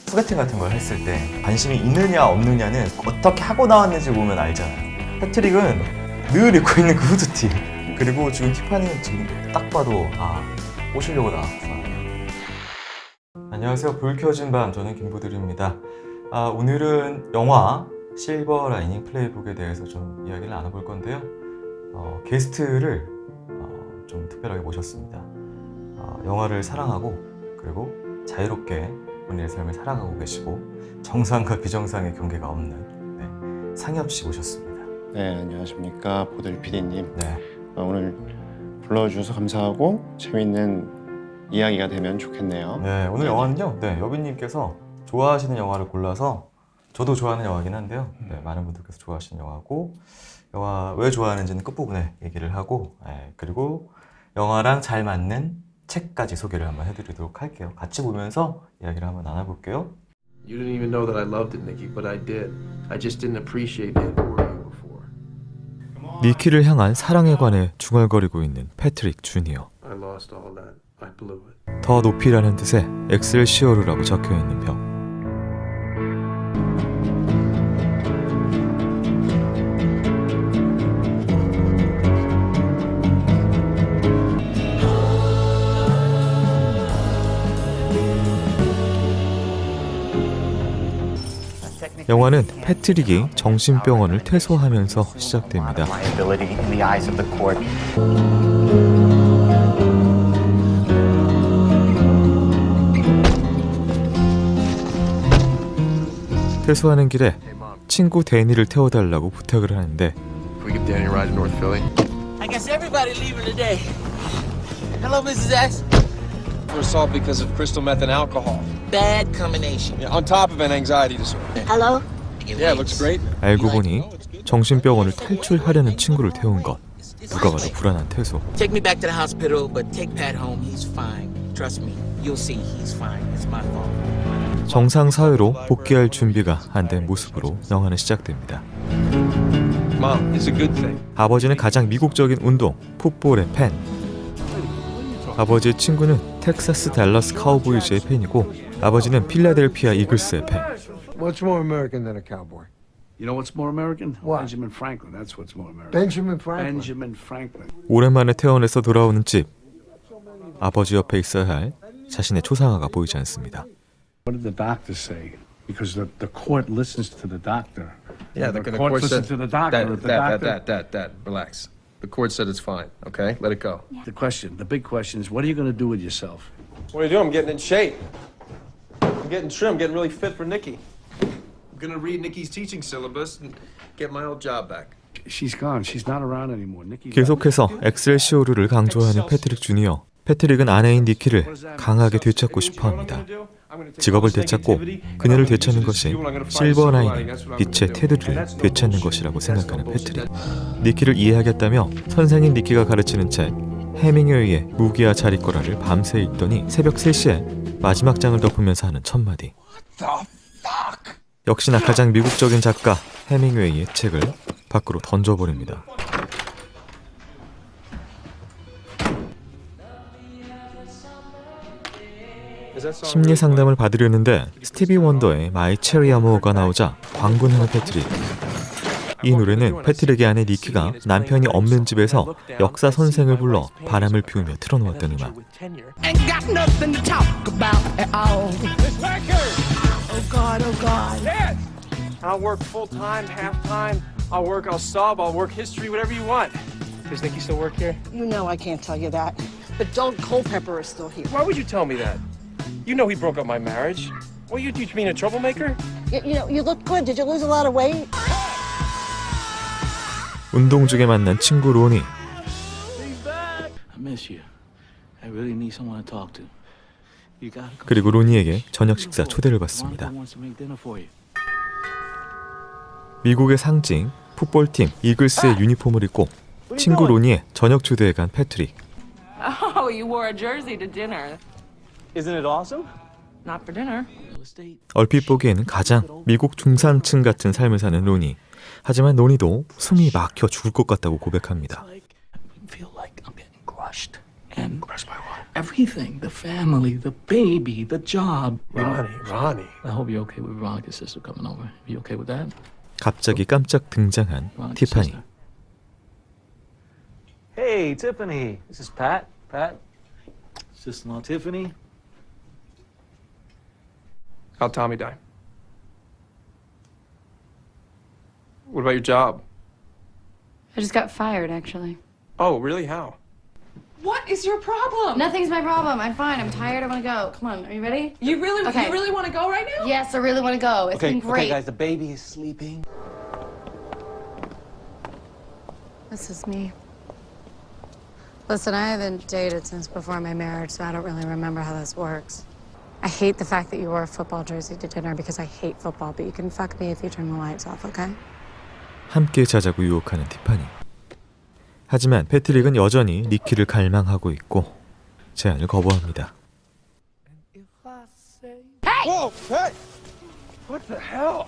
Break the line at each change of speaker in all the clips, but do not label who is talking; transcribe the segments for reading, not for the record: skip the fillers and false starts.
소개팅 같은 걸 했을 때 관심이 있느냐 없느냐는 어떻게 하고 나왔는지 보면 알잖아요. 패트릭은 늘 입고 있는 그 후드티, 그리고 지금 티파니는 지금 딱 봐도 꼬시려고 나왔구나. 안녕하세요. 불 켜진 밤, 저는 김보들입니다. 오늘은 영화 실버 라이닝 플레이북에 대해서 좀 이야기를 나눠볼 건데요. 게스트를 좀 특별하게 모셨습니다. 영화를 사랑하고 그리고 자유롭게 본인의 삶을 살아가고 계시고 정상과 비정상의 경계가 없는 상엽 씨 모셨습니다.
네, 안녕하십니까, 보들 PD님.
네.
오늘 불러주셔서 감사하고 재밌는 이야기가 되면 좋겠네요.
네, 오늘 영화는요. 여빈님께서 좋아하시는 영화를 골라서, 저도 좋아하는 영화긴 한데요. 많은 분들께서 좋아하시는 영화고, 영화 왜 좋아하는지는 끝부분에 얘기를 하고, 그리고 영화랑 잘 맞는 책까지 소개를 한번 해드리도록 할게요. 같이 보면서 이야기를 한번 나눠볼게요.
You didn't even know that I loved it, Nikki, but I did. I just didn't appreciate it for you before.
니키를 향한 사랑에 관해 중얼거리고 있는 패트릭 주니어.
I lost all that. I blew it.
더 높이라는 뜻의 엑셀시오르라고 적혀있는 벽. 영화는 패트릭이 정신병원을 퇴소하면서 시작됩니다. 퇴소하는 길에 친구 데니를 태워달라고 부탁을 하는데
Can we give Danny a ride to North Philly?
I guess everybody leaving today. Hello, Mrs. X.
For assault because of crystal meth and alcohol.
Bad combination.
Yeah, on top of an anxiety disorder.
Hello?
Yeah, it looks great.
알고 보니 정신병원을 탈출하려는 친구를 태운 것. 누가 봐도 불안한 퇴소.
Take me back to the hospital, but take Pat home. He's fine. Trust me. You'll see he's fine. It's my fault.
정상 사회로 복귀할 준비가 안 된 모습으로 영화는 시작됩니다.
Mom, it's a good thing.
아버지는 가장 미국적인 운동, 풋볼의 팬. 아버지의 친구는 텍사스 댈러스 카우보이즈의 팬이고, 아버지는 필라델피아 이글스의 팬.
What's more American than a cowboy?
You know what's more American?
What?
Benjamin Franklin. That's what's more American.
Benjamin Franklin.
Benjamin Franklin.
오랜만에 퇴원해서 돌아오는 집. 아버지 옆에 있어야 할 자신의 초상화가 보이지 않습니다.
What did the doctor say? Because the court listens to the doctor.
Yeah,
the court listens to the doctor.
That. Relax. The court said it's fine. Okay, let it go.
The big question is, what are you going to do with yourself?
What are you doing? I'm getting in shape. I'm getting trim. I'm getting really fit for Nikki. I'm gonna read Nikki's teaching syllabus and get my old job back.
She's gone. She's not around anymore. Nikki.
계속해서 엑셀시오르를 강조하는 패트릭 주니어. 패트릭은 아내인 니키를 강하게 되찾고 싶어합니다. 직업을 되찾고 그녀를 되찾는 것이 실버 라이닝, 빛의 테두리를 되찾는 것이라고 생각하는 패트릭. 니키를 이해하겠다며 선생인 니키가 가르치는 책 해밍웨이의 무기와 자리꼬라를 밤새 읽더니 새벽 3시에 마지막 장을 덮으면서 하는 첫마디. 역시나 가장 미국적인 작가 해밍웨이의 책을 밖으로 던져버립니다. 심리 상담을 받으려는데 스티비 원더의 마이 체리 아모어가 나오자 광분하는 패트릭. 이 노래는 패트릭의 아내 니키가 남편이 없는 집에서 역사 선생을 불러 바람을 피우며 틀어놓았던 음악.
Ain't got nothing to talk about at all. Oh God, oh God.
Dad! I'll work full-time, half-time. I'll work, I'll sub, I'll work history, whatever you want. Does Nikki still work here?
You know I can't tell you that. But Doug Culpepper is still here.
Why would you tell me that? You know he broke up my marriage. What, you mean a troublemaker?
You know, you look good. Did you lose a lot of weight?
운동 중에 만난 친구 로니.
I miss you. I really need someone to talk to. You gotta come.
그리고 로니에게 저녁 식사 초대를 받습니다.
Monica wants to make dinner for you.
미국의 상징 풋볼팀 이글스의 유니폼을 입고 친구 로니의 저녁 초대에 간 패트릭.
Oh, you wore a jersey to dinner.
Isn't it awesome?
Not for dinner.
얼핏 보기에는 가장 미국 중산층 같은 삶을 사는 로니. 하지만 로니도 숨이 막혀 죽을 것 같다고 고백합니다.
I feel like I'm getting crushed. And crushed by what? Everything. The family, the baby, the job.
Ronnie.
I hope you're okay with Veronica's sister coming over. You okay with that?
갑자기 깜짝 등장한
Veronica's
티파니.
sister.
Hey, Tiffany. This is Pat. Pat. Sister-in-law Tiffany.
How'd Tommy die? What about your job?
I just got fired, actually.
Oh, really? How?
What is your problem?
Nothing's my problem. I'm fine. I'm tired. I want to go. Come on. Are you ready?
You really
Okay.
want to go right now?
Yes, I really want to go. It's been great.
guys, the baby is sleeping.
This is me. Listen, I haven't dated since before my marriage, so I don't really remember how this works. I hate the fact that you wore a football jersey to dinner because I hate football, but you can fuck me if you turn the lights off, okay?
함께 자자고 유혹하는 티파니. 하지만 패트릭은 여전히 니키를 갈망하고 있고 제안을 거부합니다.
Whoa! Hey! What the hell?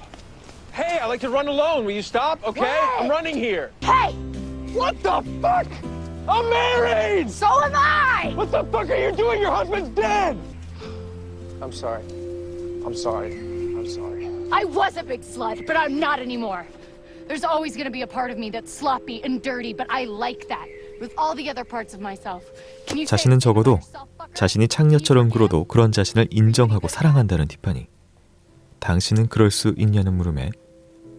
Hey, I like to run alone. Will you stop? Okay? I'm running here.
Hey!
What the fuck? I'm married!
So am I!
What the fuck are you doing? Your husband's dead! I'm sorry. I'm sorry. I'm sorry.
I was a big slut, but I'm not anymore. There's always going to be a part of me that's sloppy and dirty, but I like that. With all the other parts of myself. Can you say
자신은
it to
적어도
yourself, fucker?
자신이 창녀처럼 굴어도 그런 자신을 인정하고 사랑한다는 티파니. 당신은 그럴 수 있냐는 물음에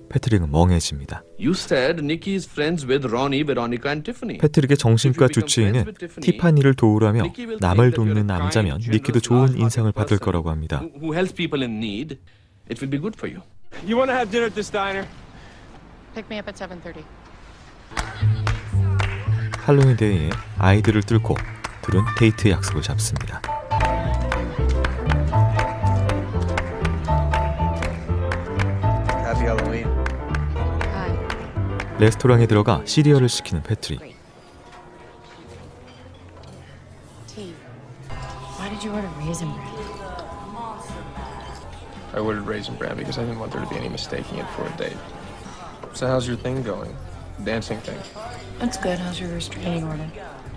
패트릭은 멍해집니다.
You said Nikki is friends with Ronnie, Veronica, and Tiffany.
패트릭의 정신과 주치의는 티파니를 도우라며 남을 돕는 남자면 니키도 좋은 인상을 받을 거라고 합니다.
Who helps people in need. It will be good for you.
You want to have dinner at this diner?
Pick me up at 7:30.
할로윈 데이에 아이들을 뚫고 둘은 데이트 약속을 잡습니다.
Happy Halloween.
Hi.
레스토랑에 들어가 시리얼을 시키는 패트릭.
Tea. Why did you order raisin bread?
I ordered raisin bran because I didn't want there to be any mistaking it for a date. So how's your thing going? Dancing thing?
That's good. How's your restraining order?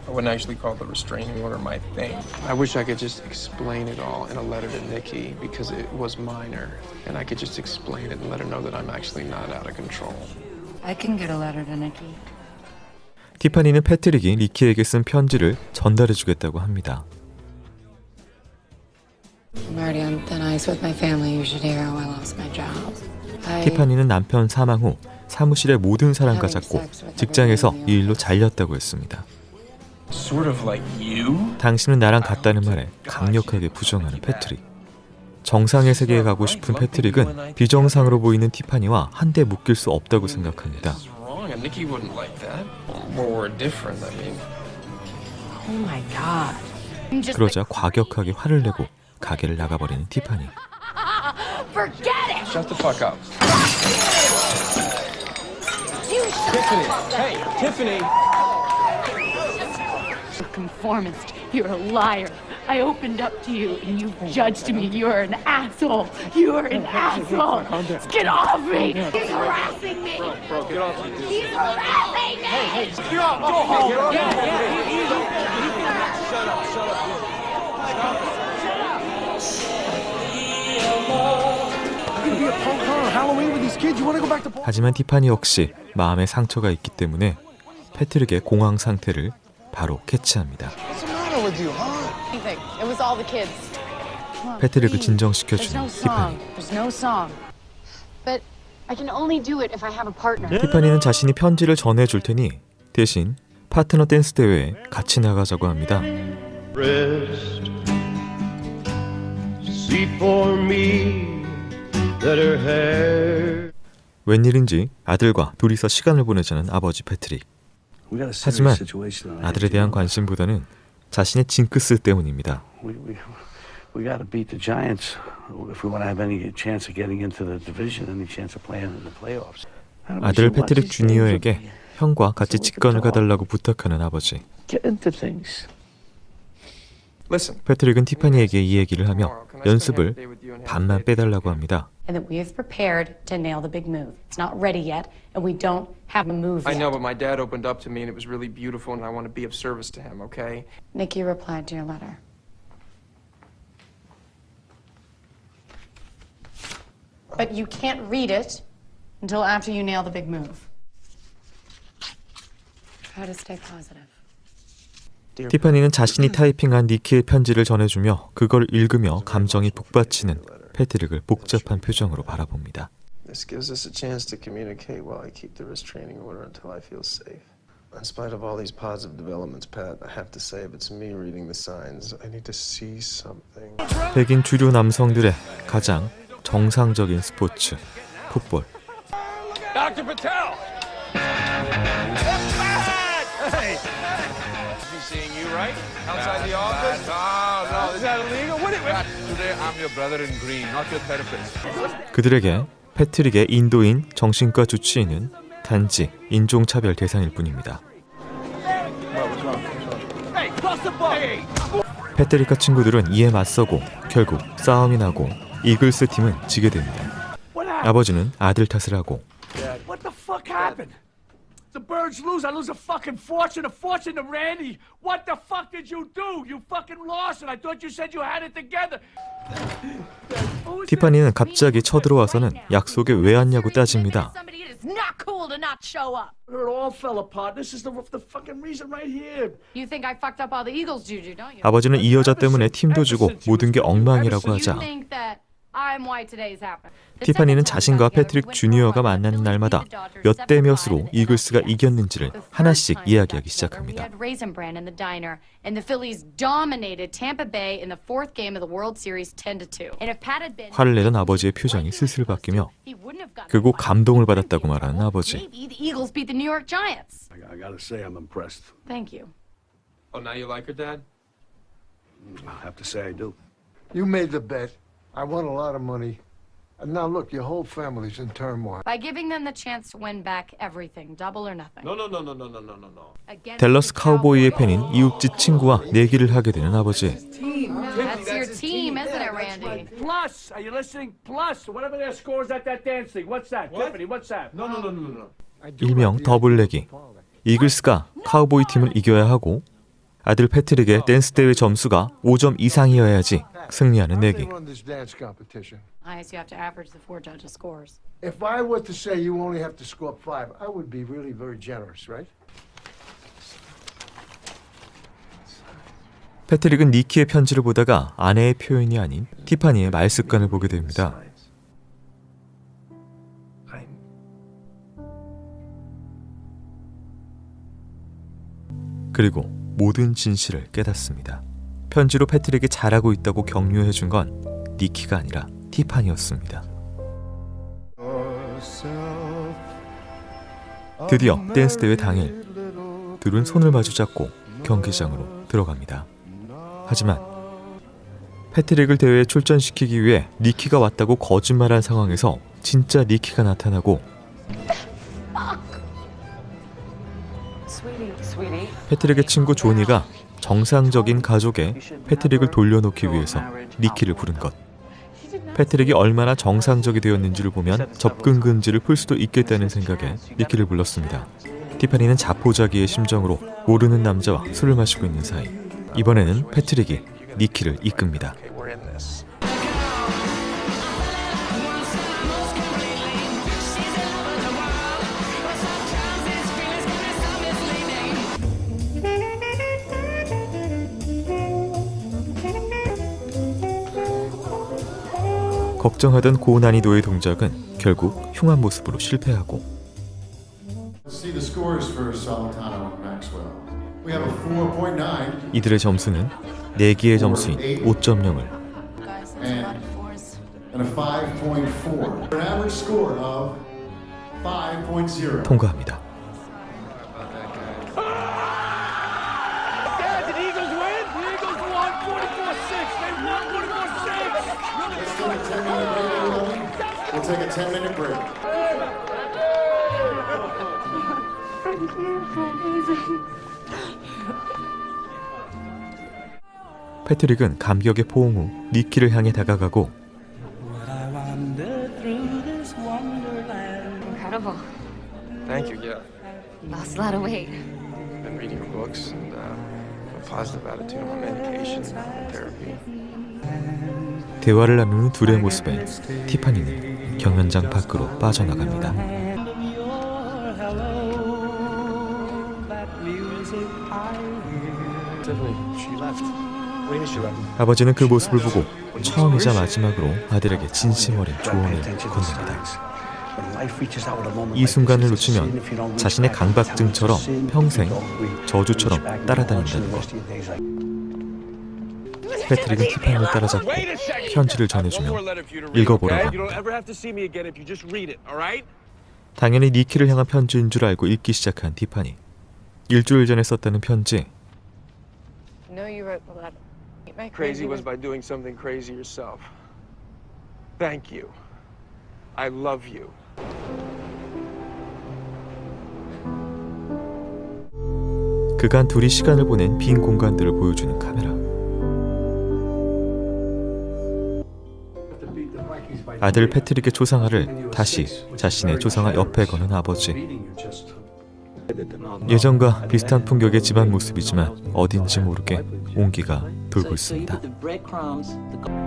I wouldn't actually call the restraining order my thing. I wish I could just explain it all in a letter to Nikki because it was minor. And I could just explain it and let her know that I'm actually not out of control.
I can get a letter to Nikki.
티파니는 패트릭이 니키에게 쓴 편지를 전달해주겠다고 합니다.
I'm already on thin ice with my family. You should hear how I lost my job.
티파니는 남편 사망 후 사무실의 모든 사람과 잤고 직장에서 이 일로 잘렸다고 했습니다.
Sort of like you?
당신은 나랑 같다는 말에 강력하게 부정하는 패트릭. 정상의 세계에 가고 싶은 패트릭은 비정상으로 보이는 티파니와 한데 묶일 수 없다고 생각합니다.
This is wrong, and Nikki wouldn't like that. Well, we're different, I mean.
Oh my God.
그러자 과격하게 화를 내고 가게를 나가버리는 티파니.
Forget it.
Shut the fuck up.
You
Tiffany! Hey, Tiffany!
conformist. You're a liar. I opened up to you and you judged me. You're an asshole. You're an asshole. Get off me. He's harassing me.
Bro, get off me.
He's harassing me. Hey,
Get off! Go home! Shut up, shut up.
You're gonna be a punk on Halloween with these kids. You want to go back to
하지만 티파니 역시 마음에 상처가 있기 때문에 패트릭의 공황 상태를 바로 캐치합니다.
What's the matter with you, huh? Anything. It was all the kids.
패트릭을
There's
진정시켜주는
no
티파니.
song. There's no song. But I can only do it if I have a partner.
티파니는 자신이 편지를 전해줄 테니 대신 파트너 댄스 대회에 같이 나가자고 합니다.
Rest, seat for me, let her hair.
웬일인지 아들과 둘이서 시간을 보내자는 아버지 패트릭. 하지만 아들에 대한 관심보다는 자신의 징크스 때문입니다.
We got to beat the Giants if we want to have any chance of getting into the division, any chance of playing in the playoffs.
아들 패트릭 주니어에게 형과 같이 직관을 가달라고 부탁하는 아버지.
Get into things.
Listen.
패트릭은 티파니에게 이 얘기를 하며 연습을 반만 빼달라고 합니다.
And that we have prepared to nail the big move. It's not ready yet, and we don't have a move
I
yet.
know, but my dad opened up to me, and it was really beautiful, and I want to be of service to him, okay?
Nikki replied to your letter. But you can't read it until after you nail the big move. Try to stay positive.
티파니는 자신이 타이핑한 니키의 편지를 전해주며 그걸 읽으며 감정이 북받치는 패트릭을 복잡한 표정으로 바라봅니다.
This gives us a chance to communicate while I keep the restraining order until I feel safe. In spite of all these positive developments, Pat, I have to say, if it's me reading the signs, I need to see something.
백인 주류 남성들의 가장 정상적인 스포츠, 풋볼.
Dr. Patel! Hey! Seeing you, right? Outside the office? No. Is that illegal? What today I'm your brother in green, not your therapist.
그들에게 패트릭의 인도인 정신과 주치의는 단지 인종차별 대상일 뿐입니다. 패트릭과 친구들은 이에 맞서고 결국 싸움이 나고 이글스 팀은 지게 됩니다. 아버지는 아들 탓을 하고
What the fuck happened? The Birds lose. I lose a fucking fortune to Randy. What the fuck did you do? You fucking lost it. I thought you said you had it together.
티파니는 갑자기 쳐들어와서는 약속에 왜 왔냐고 따집니다.
It's not cool to not show up.
It all fell apart. This is the fucking reason right here.
You think I fucked up all the Eagles juju, don't you?
아버지는 이 여자 때문에 팀도 주고 모든 게 엉망이라고
You
하자
think that I'm why today's happened.
티파니는 자신과 패트릭 주니어가 만나는 날마다 몇 대 몇으로 이글스가 이겼는지를 하나씩 이야기하기 시작합니다.
We had Raisin Bran in the diner, and the Phillies dominated Tampa Bay in the fourth game of the World Series 10-2. And if Pat had been,
화를 내던 아버지의 표정이 슬슬 바뀌며 그리고 감동을 받았다고 말하는 아버지.
maybe the Eagles beat the New York Giants.
I gotta say, I'm impressed.
Thank you.
Oh, now you like her, Dad?
I have to say, I do.
You made the bet. I won a lot of money. And now look, your whole family's in turmoil.
By giving them the chance to win back everything, double or nothing.
No.
댈러스 카우보이의 팬인 이웃집 친구와 내기를 하게 되는 아버지.
That's your team, isn't it, Randy?
Plus, are you listening? Plus, whatever their scores at that dance league. What's that? Tiffany, what's that?
No.
일명 더블 내기. 이글스가 카우보이 팀을 이겨야 하고 아들 패트릭의 댄스 대회 점수가 5점 이상이어야지 승리하는 내기.
Run this dance competition.
I guess you have to average the four judges' scores.
If I were to say you only have to score 5, I would be really very generous, right?
패트릭은 니키의 편지를 보다가 아내의 표현이 아닌 티파니의 말습관을 보게 됩니다. 그리고 모든 진실을 깨닫습니다. 편지로 패트릭이 잘하고 있다고 격려해준 건 니키가 아니라 티파니였습니다. 드디어 댄스 대회 당일 둘은 손을 마주 잡고 경기장으로 들어갑니다. 하지만 패트릭을 대회에 출전시키기 위해 니키가 왔다고 거짓말한 상황에서 진짜 니키가 나타나고 패트릭의 친구 조니가 정상적인 가족에 패트릭을 돌려놓기 위해서 니키를 부른 것. 패트릭이 얼마나 정상적이 되었는지를 보면 접근 금지를 풀 수도 있겠다는 생각에 니키를 불렀습니다. 티파니는 자포자기의 심정으로 모르는 남자와 술을 마시고 있는 사이 이번에는 패트릭이 니키를 이끕니다.
We're in this.
걱정하던 고난이도의 동작은 결국 흉한 모습으로 실패하고
See the scores for Solitano and Maxwell. We have a 4.9
이들의 점수는 내기의 점수인 5.0을
and a 5.4. An average score of 5.0.
통과합니다.
Dad, did Eagles win? The Eagles won 44-6. They won 44-6.
We'll take a 10-minute break.
패트릭은 감격의 포옹 후 니키를 향해 다가가고
Incredible.
Thank you, yeah.
Lost a lot of weight.
Been reading your books and a positive attitude on medication and therapy.
대화를 나누는 둘의 모습에 티파니는 경연장 밖으로 빠져나갑니다. 아버지는 그 모습을 보고 처음이자 마지막으로 아들에게 진심 어린 조언을 건넵니다. 이 순간을 놓치면 자신의 강박증처럼 평생 저주처럼 따라다닌다는 것. 패트릭은 티파니를 따라잡고 편지를 전해주며 읽어보라고 합니다. 당연히 니키를 향한 편지인 줄 알고 읽기 시작한 티파니. 일주일 전에 썼다는 편지.
No, you wrote the letter. My
Crazy was by doing something crazy yourself. Thank you. I love you.
그간 둘이 시간을 보낸 빈 공간들을 보여주는 카메라. 아들 패트릭의 조상화를 다시 자신의 조상화 옆에 거는 아버지. 예전과 비슷한 풍경의 집안 모습이지만 어딘지 모르게 온기가 돌고 있습니다.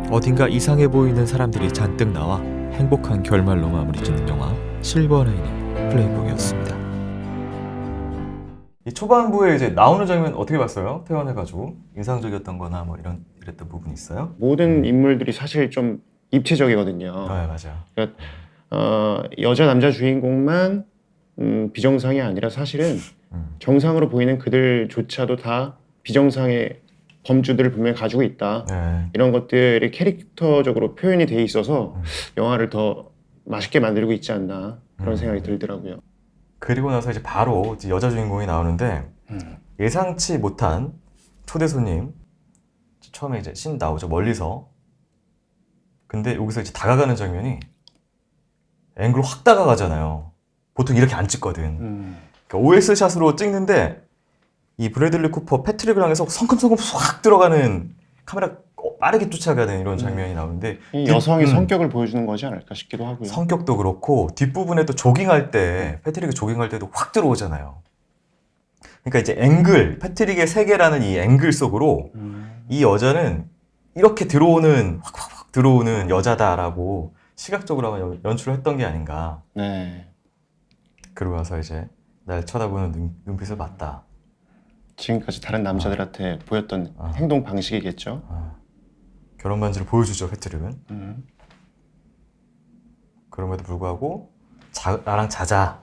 어딘가 이상해 보이는 사람들이 잔뜩 나와 행복한 결말로 마무리 짓는 영화 실버 라이닝 플레이북이었습니다.
이 초반부에 이제 나오는 장면 어떻게 봤어요? 퇴원해가지고 인상적이었던-거나 뭐 이랬던 부분이 있어요?
모든 인물들이 사실 좀 입체적이거든요.
네, 맞아요.
그러니까 여자 남자 주인공만 비정상이 아니라 사실은 정상으로 보이는 그들조차도 다 비정상의 범주들을 분명히 가지고 있다.
네.
이런 것들이 캐릭터적으로 표현이 돼 있어서 영화를 더 맛있게 만들고 있지 않나 그런 생각이 들더라고요.
그리고 나서 이제 바로 이제 여자 주인공이 나오는데 예상치 못한 초대 손님. 처음에 이제 신 나오죠, 멀리서. 근데 여기서 이제 다가가는 장면이 앵글 확 다가가잖아요. 보통 이렇게 안 찍거든. 그러니까 OS 샷으로 찍는데 이 브래들리 쿠퍼 패트릭을 향해서 성큼성큼 확 들어가는 카메라 빠르게 쫓아가는 이런 장면이 나오는데
이 여성의 성격을 보여주는 거지 않을까 싶기도 하고요.
성격도 그렇고 뒷부분에 또 조깅할 때 패트릭이 조깅할 때도 확 들어오잖아요. 그러니까 이제 앵글, 패트릭의 세계라는 이 앵글 속으로 이 여자는 이렇게 들어오는 확 들어오는 여자다라고 시각적으로 아마 연출을 했던 게 아닌가.
네.
그러고 나서 이제 날 쳐다보는 눈빛을 봤다.
지금까지 다른 남자들한테 보였던 행동 방식이겠죠.
결혼 반지를 보여주죠, 패트릭은. 그럼에도 불구하고 나랑 자자.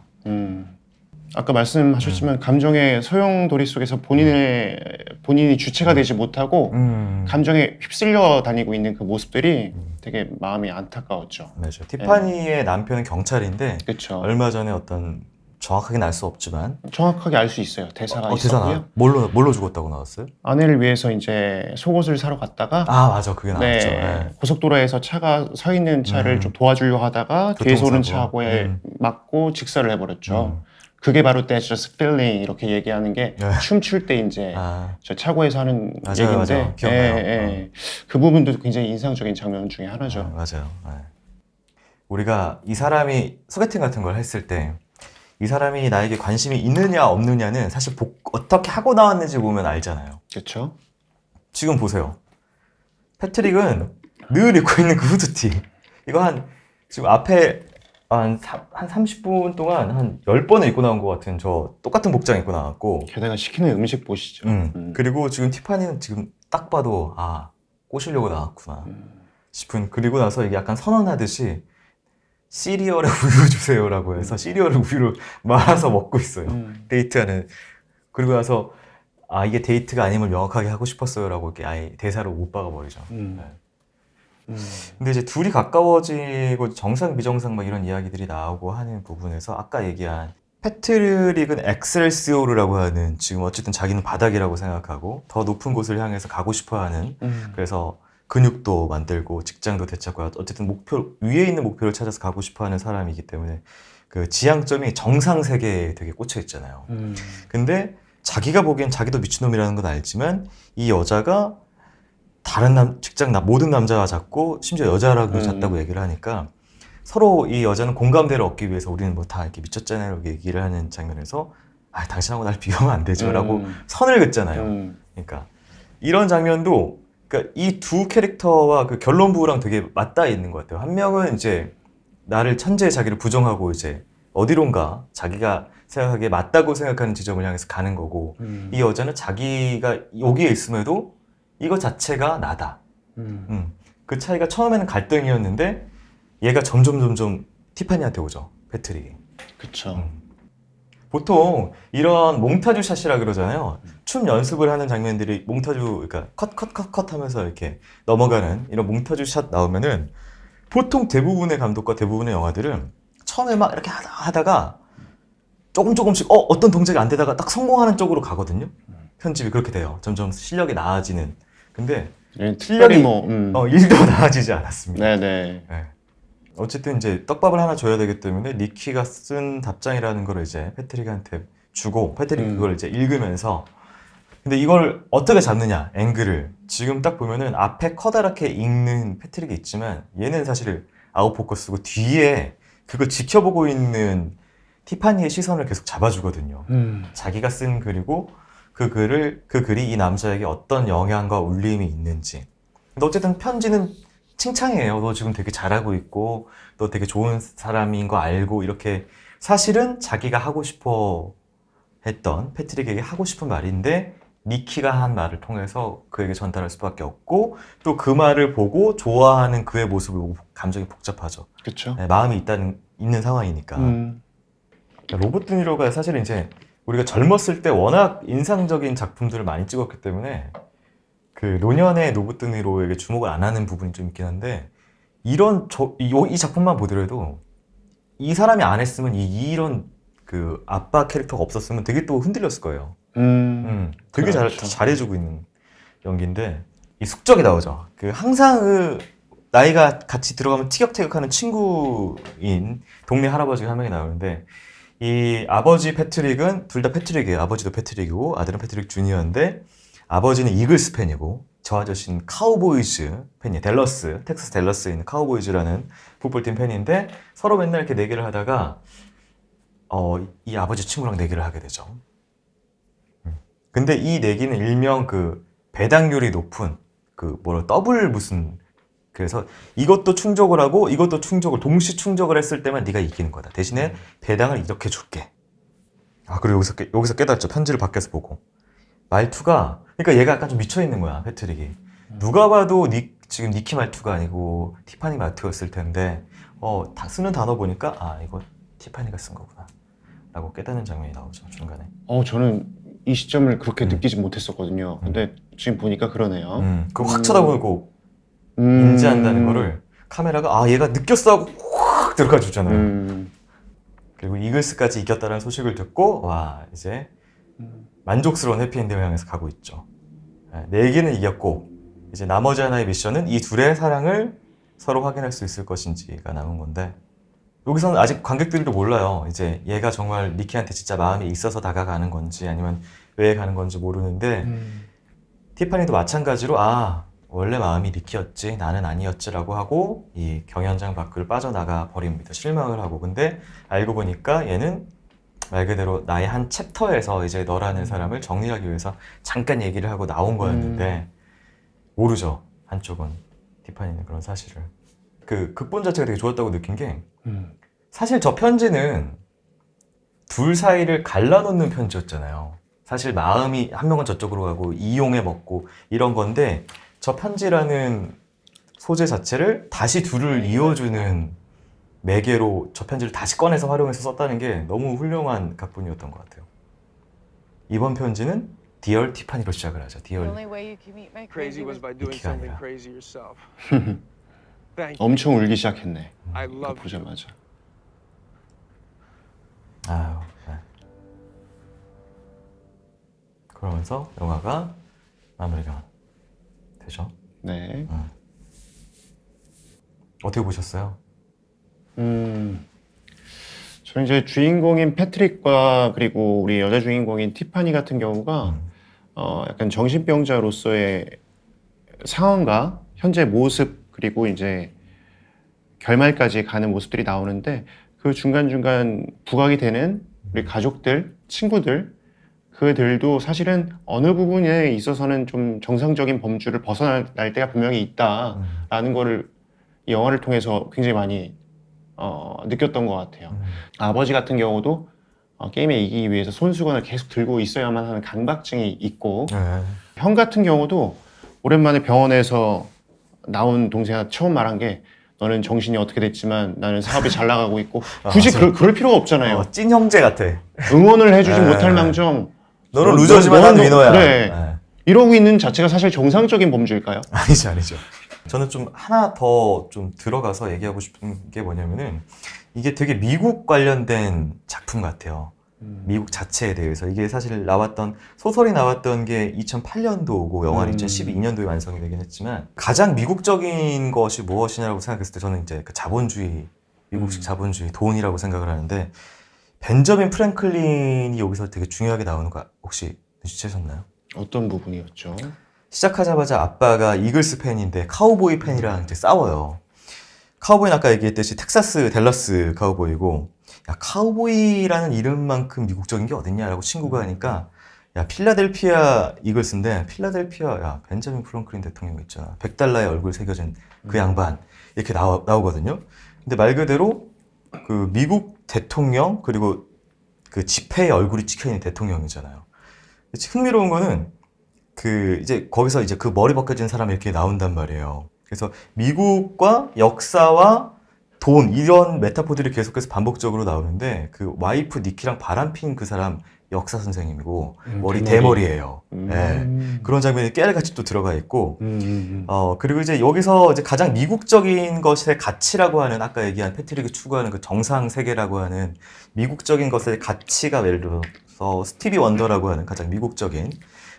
아까 말씀하셨지만 감정의 소용돌이 속에서 본인이 주체가 되지 못하고 감정에 휩쓸려 다니고 있는 그 모습들이 되게 마음이 안타까웠죠.
맞아요. 티파니의 남편은 경찰인데
그쵸.
얼마 전에 어떤 정확하게는 알 수 없지만
정확하게 알 수 있어요. 대사가 있었고요.
뭘로 죽었다고 나왔어요?
아내를 위해서 이제 속옷을 사러 갔다가
맞아, 그게 나왔죠.
네. 고속도로에서 차가 서 있는 차를 좀 도와주려 하다가 뒤에서 오는 차고에 맞고 직사를 해버렸죠. 그게 바로 That's just feeling 이렇게 얘기하는 게 춤출 때 이제 저 차고에서 하는 얘기인데
맞아요. 기억나요.
그 부분도 굉장히 인상적인 장면 중에 하나죠.
맞아요. 우리가 이 사람이 소개팅 같은 걸 했을 때 이 사람이 나에게 관심이 있느냐 없느냐는 사실 어떻게 하고 나왔는지 보면 알잖아요.
그렇죠.
지금 보세요. 패트릭은 늘 입고 있는 그 후드티. 이거 지금 앞에 한 30분 동안 한 10번을 입고 나온 것 같은 저 똑같은 복장 입고 나왔고.
게다가 시키는 음식 보시죠.
그리고 지금 티파니는 지금 딱 봐도 꼬시려고 나왔구나 싶은. 그리고 나서 이게 약간 선언하듯이 시리얼에 우유 주세요라고 해서 시리얼을 우유를 말아서 먹고 있어요. 데이트하는. 그리고 나서 이게 데이트가 아님을 명확하게 하고 싶었어요라고 이렇게 아예 대사로 못 박아버리죠. 근데 이제 둘이 가까워지고 정상 비정상 막 이런 이야기들이 나오고 하는 부분에서 아까 얘기한 패트릭은 엑셀시오르라고 하는, 지금 어쨌든 자기는 바닥이라고 생각하고 더 높은 곳을 향해서 가고 싶어하는, 그래서 근육도 만들고 직장도 되찾고 어쨌든 위에 있는 목표를 찾아서 가고 싶어하는 사람이기 때문에 그 지향점이 정상 세계에 되게 꽂혀 있잖아요. 근데 자기가 보기엔 자기도 미친놈이라는 건 알지만 이 여자가 다른 모든 남자와 잤고 심지어 여자랑도 잤다고 얘기를 하니까 서로 이 여자는 공감대를 얻기 위해서 우리는 뭐 다 이렇게 미쳤잖아요 이렇게 얘기를 하는 장면에서 아 당신하고 날 비교하면 안 되죠 라고 선을 긋잖아요. 그러니까 이런 장면도 그러니까 이 두 캐릭터와 그 결론부랑 되게 맞닿아 있는 것 같아요. 한 명은 이제 나를 천재의 자기를 부정하고 이제 어디론가 자기가 생각하기에 맞다고 생각하는 지점을 향해서 가는 거고 이 여자는 자기가 여기에 있음에도 이거 자체가 나다. 그 차이가 처음에는 갈등이었는데 얘가 점점 티파니한테 오죠. 패트릭이.
그쵸.
보통 이런 몽타주 샷이라 그러잖아요. 춤 연습을 하는 장면들이 몽타주, 그러니까 컷 하면서 이렇게 넘어가는 이런 몽타주 샷 나오면은 보통 대부분의 감독과 대부분의 영화들은 처음에 막 이렇게 하다가 조금씩 어떤 동작이 안 되다가 딱 성공하는 쪽으로 가거든요. 편집이 그렇게 돼요. 점점 실력이 나아지는. 근데 실력이 일도 나아지지 않았습니다.
네네.
네. 어쨌든 이제 떡밥을 하나 줘야 되기 때문에 니키가 쓴 답장이라는 걸 이제 패트릭한테 주고 패트릭 그걸 이제 읽으면서 근데 이걸 어떻게 잡느냐 앵글을 지금 딱 보면은 앞에 커다랗게 읽는 패트릭이 있지만 얘는 사실 아웃포커스고 뒤에 그걸 지켜보고 있는 티파니의 시선을 계속 잡아주거든요. 자기가 쓴 글이고 그 글이 이 남자에게 어떤 영향과 울림이 있는지. 근데 어쨌든 편지는 칭찬이에요. 너 지금 되게 잘하고 있고 너 되게 좋은 사람인 거 알고 이렇게 사실은 자기가 하고 싶어 했던 패트릭에게 하고 싶은 말인데 니키가 한 말을 통해서 그에게 전달할 수밖에 없고 또 그 말을 보고 좋아하는 그의 모습을 보고 감정이 복잡하죠.
그렇죠.
네, 마음이 있는 상황이니까. 로버트 드니로가 사실 이제 우리가 젊었을 때 워낙 인상적인 작품들을 많이 찍었기 때문에 그 노년의 로버트 드니로에게 주목을 안 하는 부분이 좀 있긴 한데 이 작품만 보더라도 이 사람이 안 했으면 이런 그 아빠 캐릭터가 없었으면 되게 또 흔들렸을 거예요. 되게
그렇죠.
잘해주고 있는 연기인데 이 숙적이 나오죠. 그 항상 그 나이가 같이 들어가면 티격태격하는 친구인 동네 할아버지가 한 명이 나오는데 이 아버지 패트릭은 둘 다 패트릭이에요. 아버지도 패트릭이고 아들은 패트릭 주니어인데 아버지는 이글스 팬이고 저 아저씨는 카우보이즈 팬이에요. 텍사스 댈러스에 있는 카우보이즈라는 풋볼팀 팬인데 서로 맨날 이렇게 내기를 하다가 이 아버지 친구랑 내기를 하게 되죠. 근데 이 내기는 일명 그 배당률이 높은 더블 무슨 그래서 이것도 충족을 하고 이것도 동시 충족을 했을 때만 네가 이기는 거다. 대신에 배당을 이렇게 줄게. 그리고 여기서 깨닫죠. 편지를 밖에서 보고. 말투가 그러니까 얘가 약간 좀 미쳐 있는 거야. 패트릭이. 누가 봐도 지금 니키 말투가 아니고 티파니 말투였을 텐데 다 쓰는 단어 보니까 이거 티파니가 쓴 거구나. 라고 깨닫는 장면이 나오죠. 중간에.
저는 이 시점을 그렇게 느끼지 못했었거든요. 근데 지금 보니까 그러네요.
그거 확 쳐다보고 인지한다는 거를 카메라가 얘가 느꼈어 하고 확 들어가 주잖아요. 그리고 이글스까지 이겼다는 소식을 듣고 이제 만족스러운 해피엔딩을 향해서 가고 있죠. 4개는 이겼고 이제 나머지 하나의 미션은 이 둘의 사랑을 서로 확인할 수 있을 것인지가 남은 건데 여기서는 아직 관객들도 몰라요. 이제 얘가 정말 니키한테 진짜 마음이 있어서 다가가는 건지 아니면 왜 가는 건지 모르는데 티파니도 마찬가지로 원래 마음이 니키였지 나는 아니었지라고 하고 이 경연장 밖을 빠져나가 버립니다. 실망을 하고. 근데 알고 보니까 얘는 말 그대로 나의 한 챕터에서 이제 너라는 사람을 정리하기 위해서 잠깐 얘기를 하고 나온 거였는데 모르죠. 한쪽은 티파니는 그런 사실을. 그 극본 자체가 되게 좋았다고 느낀 게 사실 저 편지는 둘 사이를 갈라놓는 편지였잖아요. 사실 마음이 한 명은 저쪽으로 가고 이용해 먹고 이런 건데 저 편지라는 소재 자체를 다시 둘을 이어주는 매개로 저 편지를 다시 꺼내서 활용해서 썼다는 게 너무 훌륭한 각본이었던 것 같아요. 이번 편지는 디얼 티파니로 시작을 하죠. 디얼
Crazy was by doing
니키가
something
아니라.
crazy yourself. Thank you.
엄청 울기 시작했네.
I
그거
love you.
보자마자.
네. 그러면서 영화가 마무리가 되죠.
네.
어떻게 보셨어요?
저는 이제 주인공인 패트릭과 그리고 우리 여자 주인공인 티파니 같은 경우가 약간 정신병자로서의 상황과 현재 모습 그리고 이제 결말까지 가는 모습들이 나오는데 그 중간중간 부각이 되는 우리 가족들, 친구들 그들도 사실은 어느 부분에 있어서는 좀 정상적인 범주를 벗어날 때가 분명히 있다라는 거를 이 영화를 통해서 굉장히 많이 느꼈던 것 같아요. 아버지 같은 경우도 게임에 이기기 위해서 손수건을 계속 들고 있어야만 하는 강박증이 있고 형 같은 경우도 오랜만에 병원에서 나온 동생한테 처음 말한 게 너는 정신이 어떻게 됐지만 나는 사업이 잘 나가고 있고 굳이 그럴 필요가 없잖아요.
찐 형제 같아.
응원을 해주지 못할 망정
너는 루저지만 난 위너야.
그래. 이러고 있는 자체가 사실 정상적인 범주일까요?
아니죠. 저는 좀 하나 더 좀 들어가서 얘기하고 싶은 게 뭐냐면은 이게 되게 미국 관련된 작품 같아요. 미국 자체에 대해서. 이게 사실 소설이 나왔던 게 2008년도고 영화는 2012년도에 완성이 되긴 했지만 가장 미국적인 것이 무엇이냐고 생각했을 때 저는 이제 그 자본주의, 미국식 자본주의, 돈이라고 생각을 하는데 벤저민 프랭클린이 여기서 되게 중요하게 나오는 거 혹시 눈치채셨나요?
어떤 부분이었죠?
시작하자마자 아빠가 이글스 팬인데 카우보이 팬이랑 이제 싸워요. 카우보이는 아까 얘기했듯이 텍사스 댈러스 카우보이고 야 카우보이라는 이름만큼 미국적인 게 어딨냐라고 친구가 하니까 야 필라델피아 이글스인데 필라델피아 야 벤저민 프랭클린 대통령 있잖아. $100의 얼굴 새겨진 그 양반 이렇게 나오거든요. 근데 말 그대로 그 미국 대통령 그리고 그 지폐에 얼굴이 찍혀있는 대통령이잖아요. 흥미로운 거는 이제 거기서 이제 그 머리 벗겨진 사람이 이렇게 나온단 말이에요. 그래서 미국과 역사와 돈 이런 메타포들이 계속해서 반복적으로 나오는데 그 와이프 니키랑 바람핀 그 사람 역사 선생님이고 머리 대머리예요. 네. 그런 장면이 깨알같이 또 들어가 있고 그리고 이제 여기서 이제 가장 미국적인 것의 가치라고 하는 아까 얘기한 패트릭이 추구하는 그 정상 세계라고 하는 미국적인 것의 가치가 예를 들어서 스티비 원더라고 하는 가장 미국적인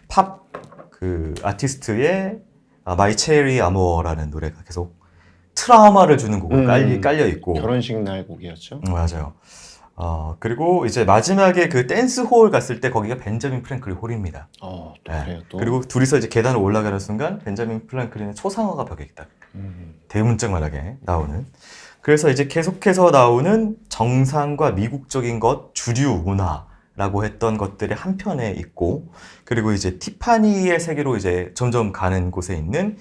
팝 그 아티스트의 마이 체리 아모어라는 노래가 계속 트라우마를 주는 곡으로 깔려 있고
결혼식 날 곡이었죠.
맞아요. 그리고 이제 마지막에 그 댄스 홀 갔을 때 거기가 벤저민 프랭클린 홀입니다.
또 그래요, 또.
그리고 둘이서 이제 계단을 올라가는 순간 벤저민 프랭클린의 초상화가 벽에 딱 대문짝만하게 나오는. 그래서 이제 계속해서 나오는 정상과 미국적인 것, 주류 문화라고 했던 것들이 한편에 있고, 그리고 이제 티파니의 세계로 이제 점점 가는 곳에 있는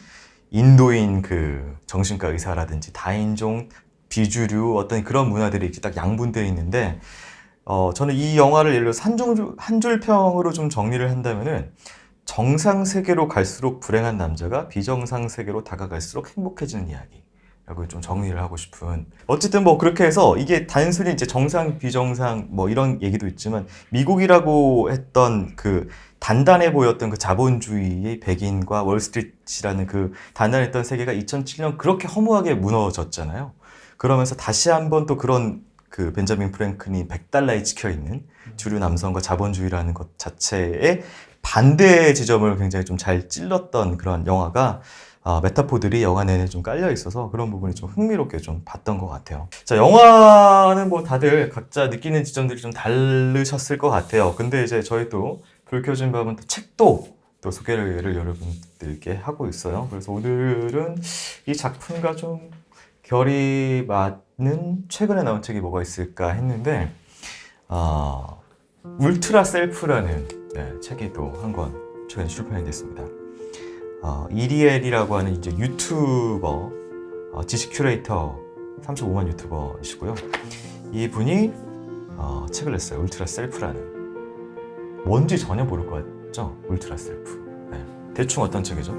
인도인 그 정신과 의사라든지 다인종, 비주류 어떤 그런 문화들이 이렇게 딱 양분되어 있는데, 저는 이 영화를 예를 들어서 한 줄평으로 좀 정리를 한다면은 정상 세계로 갈수록 불행한 남자가 비정상 세계로 다가갈수록 행복해지는 이야기라고 좀 정리를 하고 싶은. 어쨌든 뭐 그렇게 해서 이게 단순히 이제 정상, 비정상 뭐 이런 얘기도 있지만 미국이라고 했던 그 단단해 보였던 그 자본주의의 백인과 월스트리트라는 그 단단했던 세계가 2007년 그렇게 허무하게 무너졌잖아요. 그러면서 다시 한번 또 그런 그 벤저민 프랭클린이 $100에 찍혀있는 주류 남성과 자본주의라는 것 자체의 반대 지점을 굉장히 좀 잘 찔렀던 그런 영화가 메타포들이 영화 내내 좀 깔려 있어서 그런 부분이 좀 흥미롭게 좀 봤던 것 같아요. 자, 영화는 뭐 다들 각자 느끼는 지점들이 좀 다르셨을 것 같아요. 근데 이제 저희 또 불 켜진 밤은 책도 또 소개를 여러분들께 하고 있어요. 그래서 오늘은 이 작품과 좀 결이 맞는 최근에 나온 책이 뭐가 있을까 했는데 울트라 셀프라는 책이 또 한 권 최근에 출판이 됐습니다. 이리엘이라고 하는 이제 유튜버, 지식 큐레이터 35만 유튜버이시고요. 이분이 책을 냈어요. 울트라 셀프라는. 뭔지 전혀 모를 것 같죠? 울트라 셀프. 네. 대충 어떤 책이죠?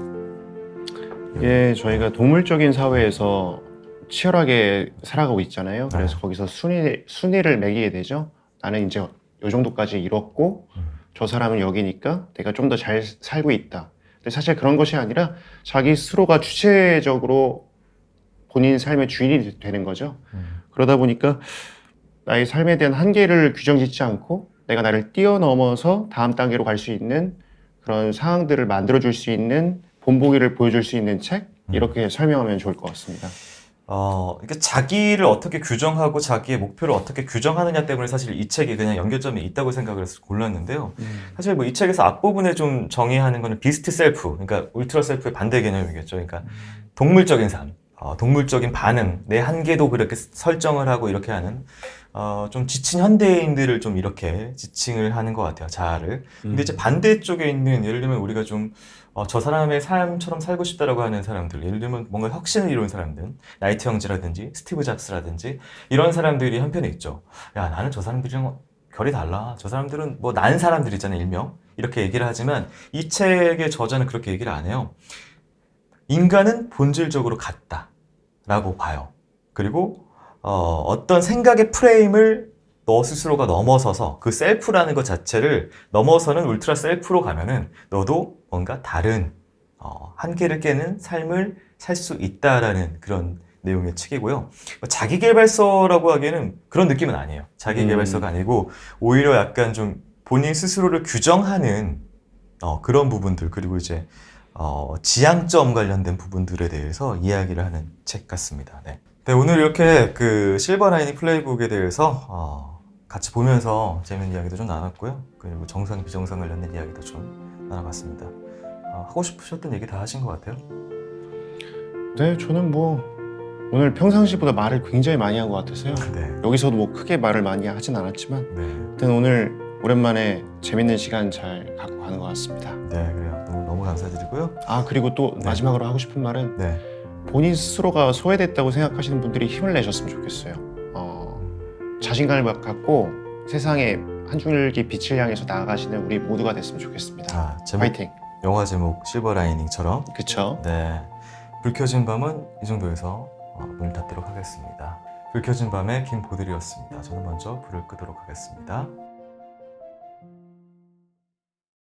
예, 저희가 동물적인 사회에서 치열하게 살아가고 있잖아요. 그래서 거기서 순위를 매기게 되죠. 나는 이제 요 정도까지 이뤘고 저 사람은 여기니까 내가 좀 더 잘 살고 있다. 근데 사실 그런 것이 아니라 자기 스스로가 주체적으로 본인 삶의 주인이 되는 거죠. 그러다 보니까 나의 삶에 대한 한계를 규정짓지 않고 내가 나를 뛰어넘어서 다음 단계로 갈 수 있는 그런 상황들을 만들어줄 수 있는 본보기를 보여줄 수 있는 책? 이렇게 설명하면 좋을 것 같습니다.
그러니까 자기를 어떻게 규정하고 자기의 목표를 어떻게 규정하느냐 때문에 사실 이 책이 그냥 연결점이 있다고 생각을 해서 골랐는데요. 사실 뭐 이 책에서 앞부분에 좀 정의하는 거는 비스트 셀프, 그러니까 울트라 셀프의 반대 개념이겠죠. 그러니까 동물적인 삶, 동물적인 반응, 내 한계도 그렇게 설정을 하고 이렇게 하는 좀 지친 현대인들을 좀 이렇게 지칭을 하는 것 같아요, 자아를. 근데 이제 반대쪽에 있는, 예를 들면 우리가 좀 저 사람의 삶처럼 살고 싶다라고 하는 사람들, 예를 들면 뭔가 혁신을 이룬 사람들, 나이트 형제라든지 스티브 잡스라든지 이런 사람들이 한편에 있죠. 야, 나는 저 사람들이랑 결이 달라. 저 사람들은 뭐 난 사람들이잖아요, 일명. 이렇게 얘기를 하지만 이 책의 저자는 그렇게 얘기를 안 해요. 인간은 본질적으로 같다라고 봐요. 그리고 어떤 생각의 프레임을 너 스스로가 넘어서서 그 셀프라는 것 자체를 넘어서는 울트라 셀프로 가면은 너도 뭔가 다른 한계를 깨는 삶을 살 수 있다라는 그런 내용의 책이고요. 자기계발서라고 하기에는 그런 느낌은 아니에요. 자기계발서가 아니고 오히려 약간 좀 본인 스스로를 규정하는 그런 부분들, 그리고 이제 지향점 관련된 부분들에 대해서 이야기를 하는 책 같습니다. 네. 네, 오늘 이렇게 그 실버 라이닝 플레이북에 대해서 같이 보면서 재밌는 이야기도 좀 나눴고요. 그리고 정상, 비정상 관련된 이야기도 좀 나눠봤습니다. 하고 싶으셨던 얘기 다 하신 것 같아요.
네, 저는 뭐 오늘 평상시보다 말을 굉장히 많이 한 것 같아서요.
네.
여기서도 뭐 크게 말을 많이 하진 않았지만
네.
일단 오늘 오랜만에 재밌는 시간 잘 갖고 가는 것 같습니다.
네, 그래요. 너무 감사드리고요.
그리고 또
네.
마지막으로 하고 싶은 말은
네.
본인 스스로가 소외됐다고 생각하시는 분들이 힘을 내셨으면 좋겠어요. 자신감을 갖고 세상에 한 줄기 빛을 향해서 나아가시는 우리 모두가 됐으면 좋겠습니다. 화이팅!
영화 제목 실버 라이닝처럼.
그쵸?
네. 불 켜진 밤은 이 정도에서 문을 닫도록 하겠습니다. 불 켜진 밤의 김보들이었습니다. 저는 먼저 불을 끄도록 하겠습니다.